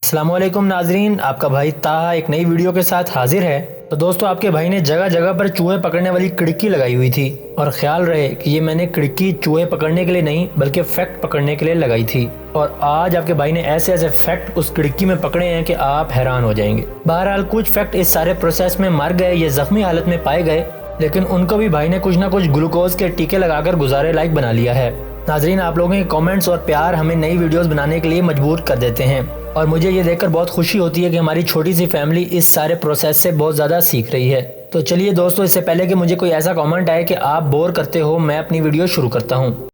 अस्सलामुअलैकुम नाजरीन, आपका भाई ताहा एक नई वीडियो के साथ हाजिर है। तो दोस्तों, आपके भाई ने जगह जगह पर चूहे पकड़ने वाली खिड़की लगाई हुई थी और ख्याल रहे कि ये मैंने खिड़की चूहे पकड़ने के लिए नहीं बल्कि फैक्ट पकड़ने के लिए लगाई थी। और आज आपके भाई ने ऐसे ऐसे फैक्ट उस खिड़की में पकड़े हैं कि आप हैरान हो जाएंगे। बहरहाल कुछ फैक्ट इस सारे प्रोसेस में मर गए, ये जख्मी हालत में पाए गए, लेकिन उनको भी भाई ने कुछ ना कुछ ग्लूकोज के टीके लगाकर गुजारे लायक बना लिया है। नाजरीन, आप लोगों के कमेंट्स और प्यार हमें नई वीडियोस बनाने के लिए मजबूर कर देते हैं और मुझे ये देखकर बहुत खुशी होती है कि हमारी छोटी सी फैमिली इस सारे प्रोसेस से बहुत ज़्यादा सीख रही है। तो चलिए दोस्तों, इससे पहले कि मुझे कोई ऐसा कमेंट आए कि आप बोर करते हो, मैं अपनी वीडियो शुरू करता हूँ।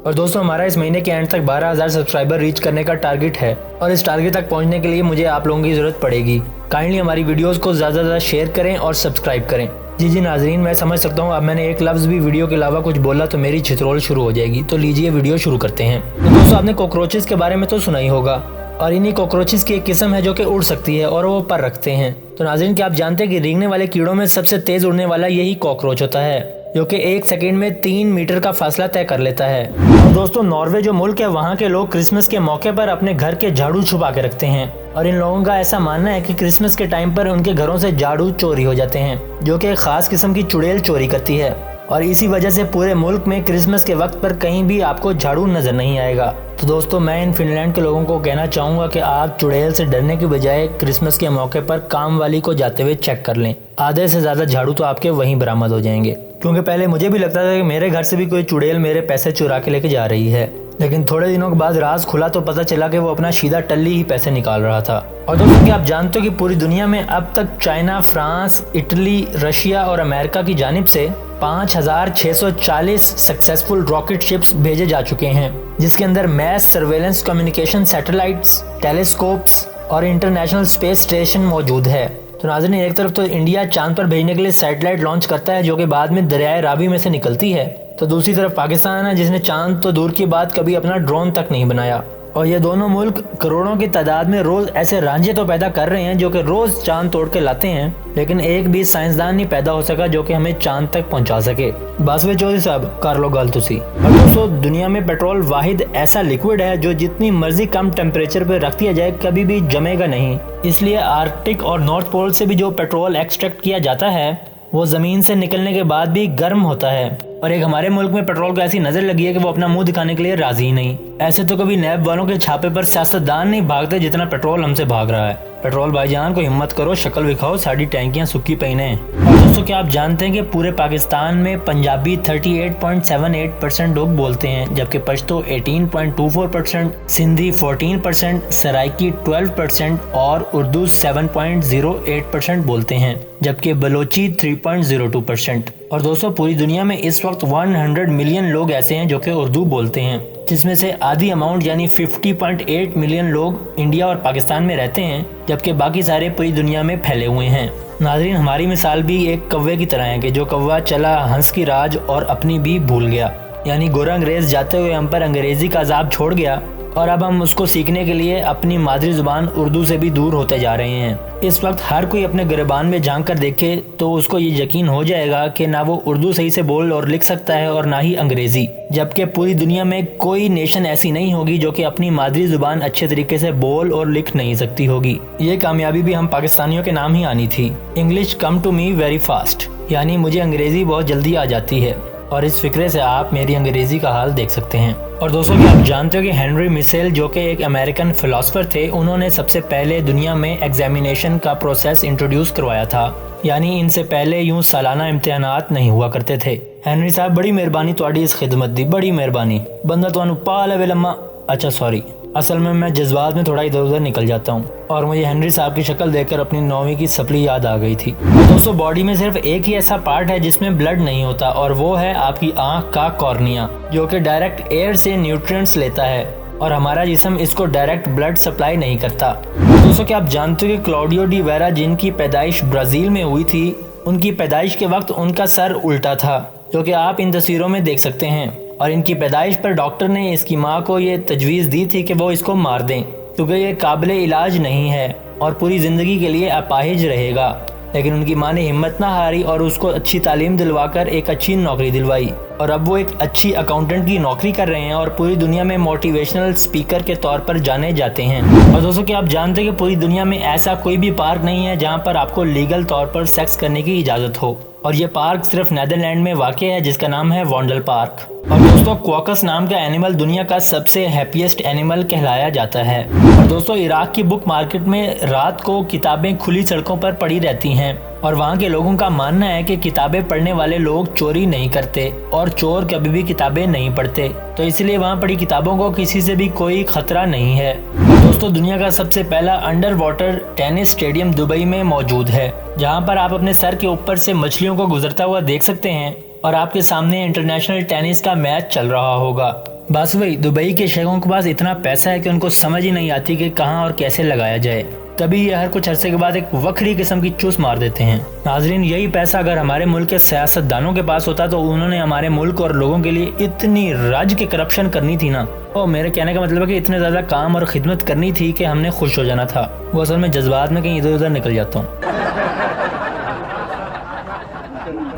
और दोस्तों, हमारा इस महीने के एंड तक 12,000 सब्सक्राइबर रीच करने का टारगेट है और इस टारगेट तक पहुंचने के लिए मुझे आप लोगों की ज़रूरत पड़ेगी। काइंडली हमारी वीडियोस को ज़्यादा से ज़्यादा शेयर करें और सब्सक्राइब करें। जी नाजरीन, मैं समझ सकता हूँ अब मैंने एक लफ्ज़ भी वीडियो के अलावा कुछ बोला तो मेरी छितरोल शुरू हो जाएगी। तो लीजिए वीडियो शुरू करते हैं। तो दोस्तों, आपने कॉकरोचेस के बारे में तो सुना ही होगा और इन्हीं कॉकरोचेस की एक किस्म है जो कि उड़ सकती है और वो पर रखते हैं। तो नाजरीन, क्या आप जानते हैं कि रेंगने वाले कीड़ों में सबसे तेज उड़ने वाला यही कॉकरोच होता है, जो कि 1 सेकंड में 3 मीटर का फासला तय कर लेता है। और दोस्तों, नॉर्वे जो मुल्क है, वहाँ के लोग क्रिसमस के मौके पर अपने घर के झाड़ू छुपा के रखते हैं और इन लोगों का ऐसा मानना है कि क्रिसमस के टाइम पर उनके घरों से झाड़ू चोरी हो जाते हैं, जो कि एक खास किस्म की चुड़ैल चोरी करती है। और इसी वजह से पूरे मुल्क में क्रिसमस के वक्त पर कहीं भी आपको झाड़ू नजर नहीं आएगा। तो दोस्तों, मैं इन फिनलैंड के लोगों को कहना चाहूँगा कि आप चुड़ैल से डरने की बजाय क्रिसमस के मौके पर काम वाली को जाते हुए चेक कर लें। आधे से ज़्यादा झाड़ू तो आपके वहीं बरामद हो जाएंगे। क्योंकि पहले मुझे भी लगता था कि मेरे घर से भी कोई चुड़ैल मेरे पैसे चुरा के लेके जा रही है, लेकिन थोड़े दिनों के बाद राज खुला तो पता चला कि वो अपना सीधा टल्ली ही पैसे निकाल रहा था। और दोस्तों, क्या आप जानते हो कि पूरी दुनिया में अब तक चाइना, फ्रांस, इटली, रशिया और अमेरिका की जानिब से 5,640 सक्सेसफुल रॉकेट शिप्स भेजे जा चुके हैं, जिसके अंदर mass surveillance communication satellites, telescopes और इंटरनेशनल स्पेस स्टेशन मौजूद है। तो नाज़रीन, एक तरफ तो इंडिया चांद पर भेजने के लिए सैटेलाइट लॉन्च करता है जो कि बाद में दरियाए रावी में से निकलती है, तो दूसरी तरफ पाकिस्तान है जिसने चांद तो दूर की बात कभी अपना ड्रोन तक नहीं बनाया। और ये दोनों मुल्क करोड़ों की तादाद में रोज ऐसे रांझे तो पैदा कर रहे हैं जो कि रोज चांद तोड़ के लाते हैं, लेकिन एक भी साइंसदान नहीं पैदा हो सका जो कि हमें चांद तक पहुंचा सके। बासवे चौधरी साहब, कर लो गल तुसी। और दोस्तों, दुनिया में पेट्रोल वाहिद ऐसा लिक्विड है जो जितनी मर्जी कम टेम्परेचर पे रख दिया जाए कभी भी जमेगा नहीं। इसलिए आर्कटिक और नॉर्थ पोल से भी जो पेट्रोल एक्सट्रैक्ट किया जाता है वो जमीन से निकलने के बाद भी गर्म होता है। और एक हमारे मुल्क में पेट्रोल को ऐसी नजर लगी है कि वो अपना मुंह दिखाने के लिए राजी ही नहीं। ऐसे तो कभी नैब वालों के छापे पर सियासतदान नहीं भागते जितना पेट्रोल हमसे भाग रहा है। पेट्रोल भाईजान को हिम्मत करो, शक्ल दिखाओ, साड़ी टैंकियां सुक्की पहने। और दोस्तों, क्या आप जानते हैं कि पूरे पाकिस्तान में पंजाबी 38.78% लोग बोलते हैं, जबकि पश्तो 18.24%, सिंधी 14%, सराइकी 12% और उर्दू 7.08% बोलते हैं, जबकि बलोची 3.02%। और दोस्तों, पूरी दुनिया में इस वक्त 100 मिलियन लोग ऐसे हैं जो कि उर्दू बोलते हैं, जिसमें से आधी अमाउंट यानी 50.8 मिलियन लोग इंडिया और पाकिस्तान में रहते हैं, जबकि बाकी सारे पूरी दुनिया में फैले हुए हैं। नाज़रीन, हमारी मिसाल भी एक कौवे की तरह है कि जो कौवा चला हंस की राज और अपनी भी भूल गया, यानी गोरा अंग्रेज जाते हुए हम पर अंग्रेजी का अजाब छोड़ गया और अब हम उसको सीखने के लिए अपनी मादरी जुबान उर्दू से भी दूर होते जा रहे हैं। इस वक्त हर कोई अपने गिरबान में झांक कर देखे तो उसको ये यकीन हो जाएगा कि ना वो उर्दू सही से बोल और लिख सकता है और ना ही अंग्रेजी, जबकि पूरी दुनिया में कोई नेशन ऐसी नहीं होगी जो कि अपनी मादरी जुबान अच्छे तरीके से बोल और लिख नहीं सकती होगी। ये कामयाबी भी हम पाकिस्तानियों के नाम ही आनी थी। English come to me very fast, यानी मुझे अंग्रेजी बहुत जल्दी आ जाती है, और इस फिक्रे से आप मेरी अंग्रेजी का हाल देख सकते हैं। और दोस्तों, क्या आप जानते हो कि हेनरी मिसेल जो कि एक अमेरिकन फिलोसोफर थे, उन्होंने सबसे पहले दुनिया में एग्जामिनेशन का प्रोसेस इंट्रोड्यूस करवाया था, यानी इनसे पहले यूं सालाना इम्तिहानात नहीं हुआ करते थे। हेनरी साहब, बड़ी मेहरबानी तुहाडी इस खिदमत दी, बड़ी मेहरबानी। बंदा तुहानू पा लवे लम्मा। अच्छा सॉरी, असल में मैं जज्बात में थोड़ा इधर उधर निकल जाता हूँ और मुझे हेनरी साहब की शक्ल देखकर अपनी 9वीं की सप्ली याद आ गई थी। दोस्तों, बॉडी में सिर्फ एक ही ऐसा पार्ट है जिसमें ब्लड नहीं होता और वो है आपकी आंख का कॉर्निया, जो कि डायरेक्ट एयर से न्यूट्रिएंट्स लेता है और हमारा जिस्म इसको डायरेक्ट ब्लड सप्लाई नहीं करता। दोस्तों, क्या आप जानते हो कि क्लाउडियो डी वेरा जिनकी पैदाइश ब्राजील में हुई थी, उनकी पैदाइश के वक्त उनका सर उल्टा था, जो कि आप इन तस्वीरों में देख सकते हैं। और इनकी पैदाइश पर डॉक्टर ने इसकी माँ को ये तजवीज़ दी थी कि वो इसको मार दें क्योंकि ये काबिल इलाज नहीं है और पूरी ज़िंदगी के लिए अपाहिज रहेगा। लेकिन उनकी माँ ने हिम्मत ना हारी और उसको अच्छी तालीम दिलवाकर एक अच्छी नौकरी दिलवाई और अब वो एक अच्छी अकाउंटेंट की नौकरी कर रहे हैं और पूरी दुनिया में मोटिवेशनल स्पीकर के तौर पर जाने जाते हैं। और दोस्तों, क्या आप जानते हैं कि पूरी दुनिया में ऐसा कोई भी पार्क नहीं है जहाँ पर आपको लीगल तौर पर सेक्स करने की इजाज़त हो, और ये पार्क सिर्फ नीदरलैंड में वाक़ है जिसका नाम है वॉन्डल पार्क। और दोस्तों, क्वाकस नाम का एनिमल दुनिया का सबसे हैप्पीएस्ट एनिमल कहलाया जाता है। और दोस्तों, इराक की बुक मार्केट में रात को किताबें खुली सड़कों पर पड़ी रहती हैं और वहाँ के लोगों का मानना है कि किताबें पढ़ने वाले लोग चोरी नहीं करते और चोर कभी भी किताबें नहीं पढ़ते, तो इसलिए वहाँ पड़ी किताबों को किसी से भी कोई खतरा नहीं है। दोस्तों, दुनिया का सबसे पहला under water tennis stadium Dubai में मौजूद है, जहाँ पर आप अपने सर के ऊपर से मछलियों को गुजरता हुआ देख सकते हैं और आपके सामने इंटरनेशनल टेनिस का मैच चल रहा होगा। बस वही, दुबई के शेखों के पास इतना पैसा है कि उनको समझ ही नहीं आती कि कहाँ और कैसे लगाया जाए, तभी ये हर कुछ अरसे के बाद एक वक्री किस्म की चूस मार देते हैं। नाजरीन, यही पैसा अगर हमारे मुल्क के सियासतदानों के पास होता तो उन्होंने हमारे मुल्क और लोगों के लिए इतनी रज के करप्शन करनी थी ना। और मेरे कहने का मतलब है कि इतने ज्यादा काम और खिदमत करनी थी कि हमने खुश हो जाना था। वो असल में जज्बात में कहीं इधर उधर निकल जाता हूँ।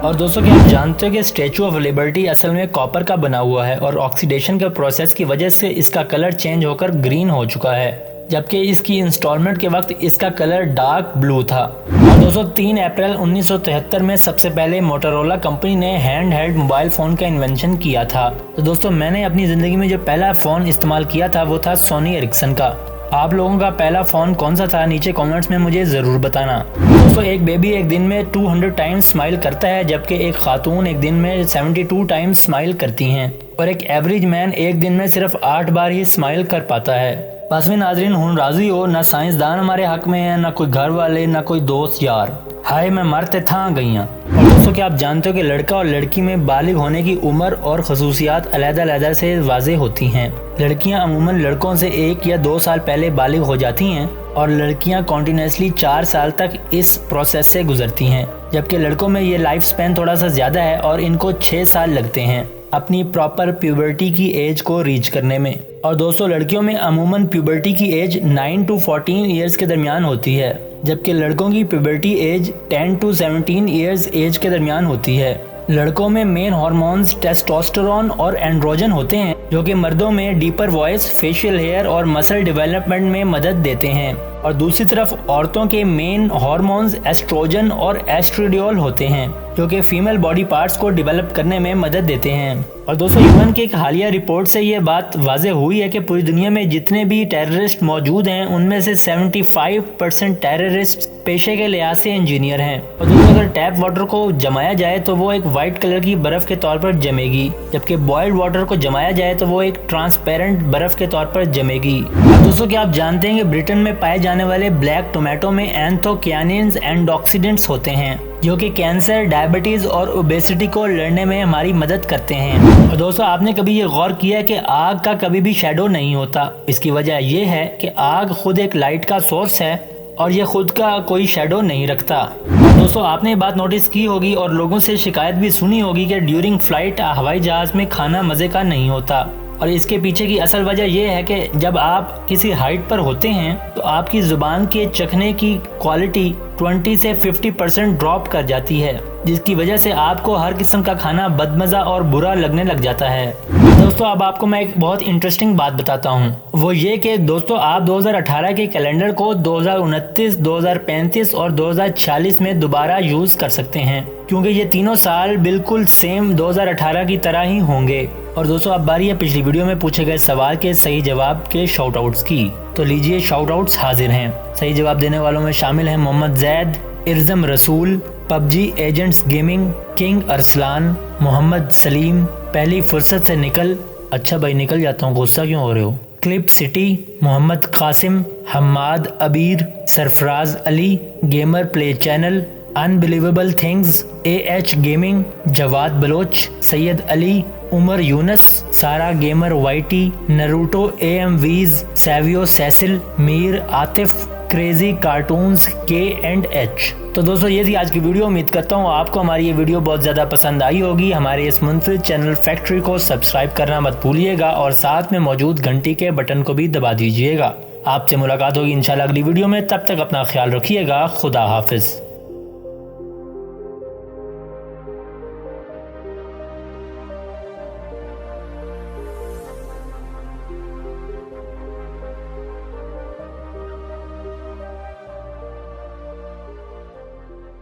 और दोस्तों, क्या आप जानते हो कि स्टैचू ऑफ लिबर्टी असल में कॉपर का बना हुआ है और ऑक्सीडेशन के प्रोसेस की वजह से इसका कलर चेंज होकर ग्रीन हो चुका है, जबकि इसकी इंस्टॉलमेंट के वक्त इसका कलर डार्क ब्लू था। और दोस्तों, 3 अप्रैल 1973 में सबसे पहले मोटोरोला कंपनी ने हैंड हेल्ड मोबाइल फोन का इन्वेंशन किया था। तो दोस्तों, मैंने अपनी जिंदगी में जो पहला फोन इस्तेमाल किया था वो था सोनी एरिक्सन का। आप लोगों का पहला फोन कौन सा था, नीचे कमेंट्स में मुझे जरूर बताना। दोस्तों, एक बेबी एक दिन में 200 टाइम्स स्माइल करता है, जबकि एक खातून एक दिन में 72 टाइम्स स्माइल करती हैं और एक एवरेज मैन एक दिन में सिर्फ 8 बार ही स्माइल कर पाता है। बस में नाजरीन, हुन राजी हो, ना साइंसदान हमारे हक में है, ना कोई घर वाले, ना कोई दोस्त यार। हाय मैं मरते था गईया। और दोस्तों, क्या आप जानते हो कि लड़का और लड़की में बालिग होने की उम्र और खसूसियात अलग-अलग से वाज़े होती हैं। लड़कियां अमूमन लड़कों से 1 या 2 साल पहले बालिग हो जाती हैं और लड़कियां कॉन्टिन्यूसली 4 साल तक इस प्रोसेस से गुजरती हैं, जबकि लड़कों में ये लाइफ स्पैन थोड़ा सा ज्यादा है और इनको 6 साल लगते हैं अपनी प्रॉपर प्यूबर्टी की एज को रीच करने में। और दोस्तों, लड़कियों में अमूमन प्यूबर्टी की एज 9 to 14 ईयर्स के दरमियान होती है, जबकि लड़कों की puberty age 10 to 17 years age के दरमियान होती है। लड़कों में मेन हार्मोन्स टेस्टोस्टेरोन और एंड्रोजन होते हैं, जो कि मर्दों में डीपर वॉइस, फेशियल हेयर और मसल डेवलपमेंट में मदद देते हैं। और दूसरी तरफ औरतों के मेन हार्मोन्स एस्ट्रोजन और एस्ट्रेडियोल होते हैं, जो कि फीमेल बॉडी पार्ट्स को डेवलप करने में मदद देते हैं। और दोस्तों, यूएन की एक हालिया रिपोर्ट से ये बात वाज़े हुई है कि पूरी दुनिया में जितने भी टेररिस्ट मौजूद हैं उनमें से 75% टेररिस्ट पेशे के लिहाज से इंजीनियर हैं। और दोस्तों, अगर टैप वाटर को जमाया जाए तो वो एक वाइट कलर की बर्फ के तौर पर जमेगी, जबकि बॉइल्ड वाटर को जमाया जाए तो वो एक ट्रांसपेरेंट बर्फ के तौर पर जमेगी। दोस्तों, क्या आप जानते हैं कि ब्रिटेन में पाए जाने वाले ब्लैक टोमेटो में एंथोक्यानिन्स एंडोक्सीडेंट्स होते हैं, जो कि कैंसर, डायबिटीज और ओबेसिटी को लड़ने में हमारी मदद करते हैं। और दोस्तों, आपने कभी ये गौर किया है कि आग का कभी भी शैडो नहीं होता? इसकी वजह ये है कि आग खुद एक लाइट का सोर्स है और ये खुद का कोई शैडो नहीं रखता। दोस्तों, आपने ये बात नोटिस की होगी और लोगों से शिकायत भी सुनी होगी कि ड्यूरिंग फ्लाइट हवाई जहाज में खाना मजे का नहीं होता। और इसके पीछे की असल वजह यह है कि जब आप किसी हाइट पर होते हैं तो आपकी जुबान के चखने की क्वालिटी 20 से 50% ड्रॉप कर जाती है, जिसकी वजह से आपको हर किस्म का खाना बदमजा और बुरा लगने लग जाता है। दोस्तों, अब आपको मैं एक बहुत इंटरेस्टिंग बात बताता हूँ, वो ये कि दोस्तों, आप 2018 के कैलेंडर को 2029, 2035 और 2046 में दोबारा यूज कर सकते हैं, क्योंकि ये तीनों साल बिल्कुल सेम 2018 की तरह ही होंगे। और दोस्तों, अब बारी है पिछली वीडियो में पूछे गए सवाल के सही जवाब के शाउट आउट्स की। तो लीजिए, शाउट आउट्स हाजिर हैं। सही जवाब देने वालों में शामिल हैं Mohammad Zaid, Irzam Rasool, PUBG agents gaming, king Arsalan, Mohammad Saleem, पहली फुर्सत से निकल, अच्छा भाई निकल जाता हूँ, गुस्सा क्यों हो रहे हो, clip city, Mohammad Qasim, Hammad Abir, Sarfaraz Ali, gamer play channel, unbelievable things, AH gaming, Jawad Baloch, Syed Ali, Umar Younus, Sara gamer YT, Naruto AMVs, Savio Cecil, Mir Atif, crazy cartoons K&H। तो दोस्तों, ये थी आज की वीडियो। उम्मीद करता हूँ आपको हमारी ये वीडियो बहुत ज़्यादा पसंद आई होगी। हमारे इस मुनफरिद चैनल फैक्ट्री को सब्सक्राइब करना मत भूलिएगा और साथ में मौजूद घंटी के बटन को भी दबा दीजिएगा। आपसे मुलाकात होगी इंशाल्लाह अगली वीडियो में। तब तक अपना ख्याल रखिएगा। खुदा हाफिज।